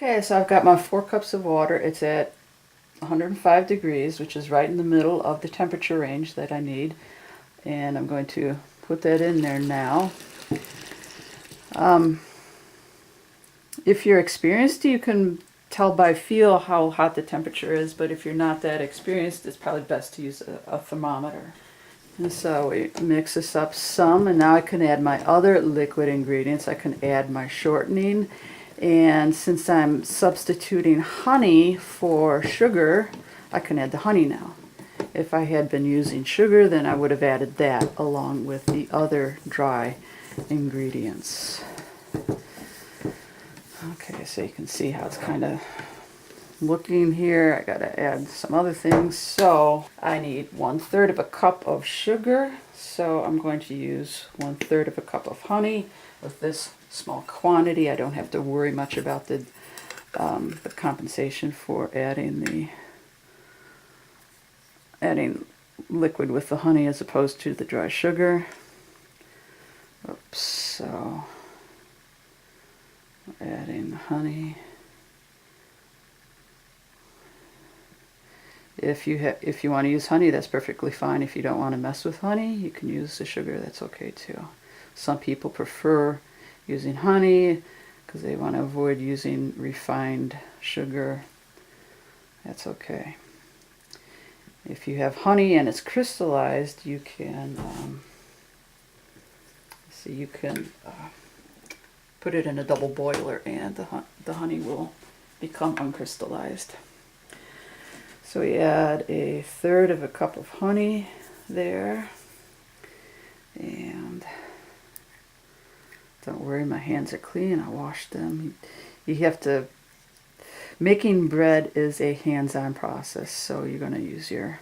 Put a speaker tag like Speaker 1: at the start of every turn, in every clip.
Speaker 1: Okay, so I've got my 4 cups of water. It's at 105 degrees, which is right in the middle of the temperature range that I need. And I'm going to put that in there now. If you're experienced, you can tell by feel how hot the temperature is, but if you're not that experienced, it's probably best to use a thermometer. And so we mix this up some, and now I can add my other liquid ingredients. I can add my shortening, and since I'm substituting honey for sugar, I can add the honey now. If I had been using sugar, then I would have added that along with the other dry ingredients. Okay, so you can see how it's kind of looking here. I gotta add some other things. So I need 1/3 of a cup of sugar. So I'm going to use 1/3 of a cup of honey. With this small quantity, I don't have to worry much about the compensation for adding liquid with the honey as opposed to the dry sugar. Oops, so adding the honey. If you want to use honey, that's perfectly fine. If you don't want to mess with honey, you can use the sugar. That's okay too. Some people prefer using honey because they want to avoid using refined sugar. That's okay. If you have honey and it's crystallized, you can put it in a double boiler, and the honey will become uncrystallized. So we add 1/3 of a cup of honey there, and don't worry, my hands are clean. I washed them. You have to, making bread is a hands-on process, so you're going to use your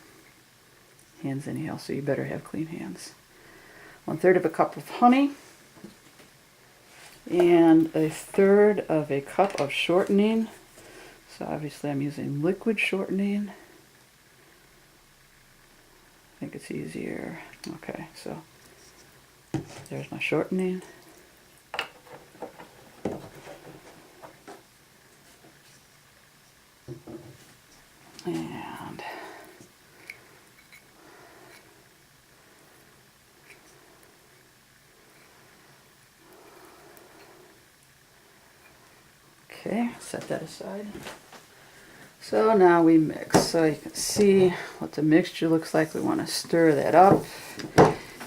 Speaker 1: hands anyhow, so you better have clean hands. 1/3 of a cup of honey, and 1/3 of a cup of shortening. So obviously I'm using liquid shortening. I think it's easier. Okay, so there's my shortening. And okay, set that aside. So now we mix. So you can see what the mixture looks like. We want to stir that up.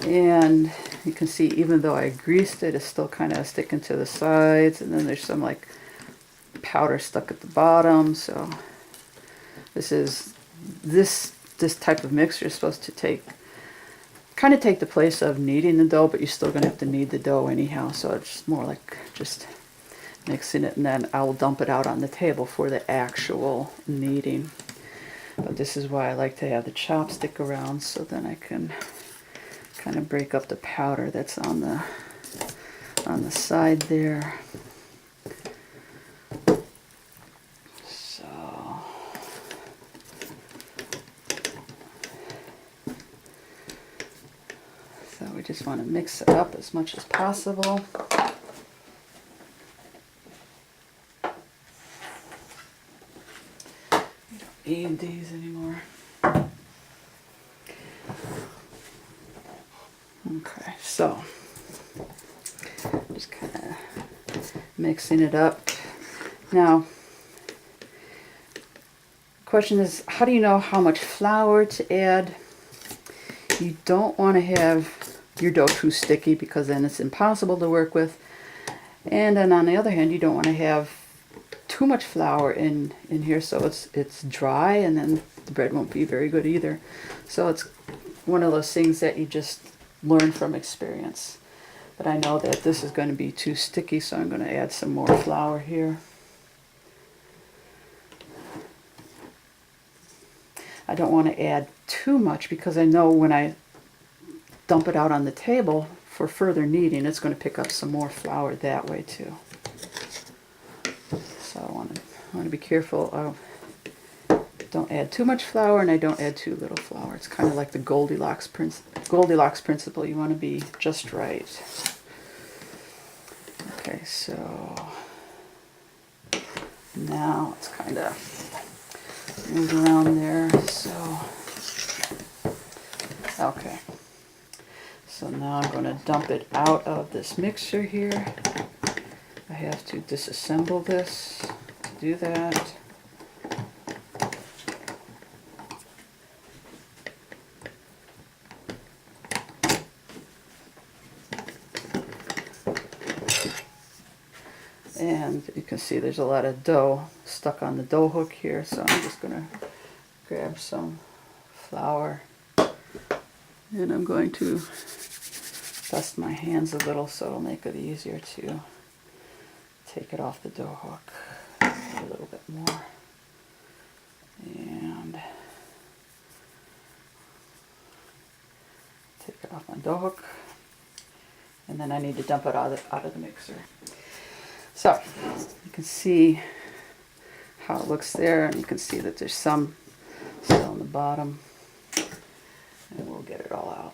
Speaker 1: And you can see even though I greased it, it's still kind of sticking to the sides. And then there's some like powder stuck at the bottom. So this type of mixture is supposed to kind of take the place of kneading the dough, but you're still going to have to knead the dough anyhow. So it's more like just mixing it, and then I'll dump it out on the table for the actual kneading. But this is why I like to have the chopstick around, so then I can kind of break up the powder that's on the side there. So we just want to mix it up as much as possible. Need these anymore. Okay, so just kind of mixing it up. Now, question is, how do you know how much flour to add? You don't want to have your dough too sticky because then it's impossible to work with. And then on the other hand, you don't want to have too much flour in here, so it's dry, and then the bread won't be very good either. So it's one of those things that you just learn from experience. But I know that this is going to be too sticky, so I'm going to add some more flour here. I don't want to add too much because I know when I dump it out on the table for further kneading, it's going to pick up some more flour that way too. So I want to be careful. Don't add too much flour, and I don't add too little flour. It's kind of like the Goldilocks principle. You want to be just right. Okay, so Now it's kind of moved around there, so okay. So now I'm going to dump it out of this mixer here. I have to disassemble this to do that. And you can see there's a lot of dough stuck on the dough hook here, so I'm just going to grab some flour and I'm going to dust my hands a little so it'll make it easier to take it off the dough hook a little bit more. And take it off my dough hook. And then I need to dump it out of the mixer. So you can see how it looks there, and you can see that there's some still on the bottom. And we'll get it all out.